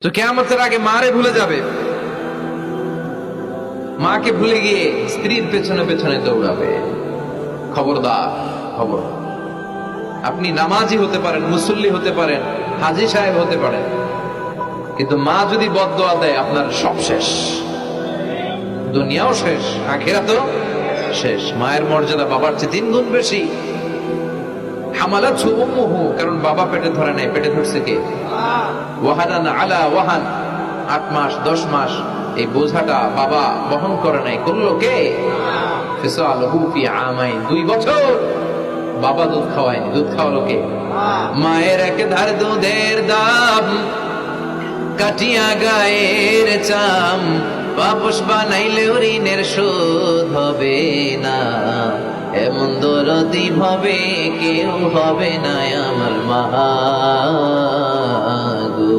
তো কিয়ামতের আগে মারে ভুলে যাবে, মাকে ভুলে গিয়ে স্ত্রীর পেছনে পেছনে দৌড়াবে। খবরদার, খবর। আপনি নামাজি হতে পারেন, মুসল্লি হতে পারেন, হাজী সাহেব হতে পারেন, কিন্তু মা যদি বদদোয়া দেয় আপনার সব শেষ, দুনিয়াও শেষ, আখিরাতও শেষ। মায়ের মর্যাদা বাবার চেয়ে 3 গুণ বেশি। হামালাতহু উম্মুহু, কারণ বাবা পেটে ধরে নাই, পেটে ধরছে কে? ওয়াহানান আলা ওয়াহান, 8 মাস 10 মাস এই বোঝাটা বাবা বহন করে নাই, করলো কে? ফিসালহু ফি আমাইন, 2 বছর বাবা দুধ খাওয়ায়নি, দুধ খাওয়ালো কে? মায়ের এক ধার দুধের দাম কাটিয়া গায়ের চাম, বাপস বানাইলেও ঋণের শোধ হবে না, এমন দরদি ভাবে কেউ হবে না আমার মা গো।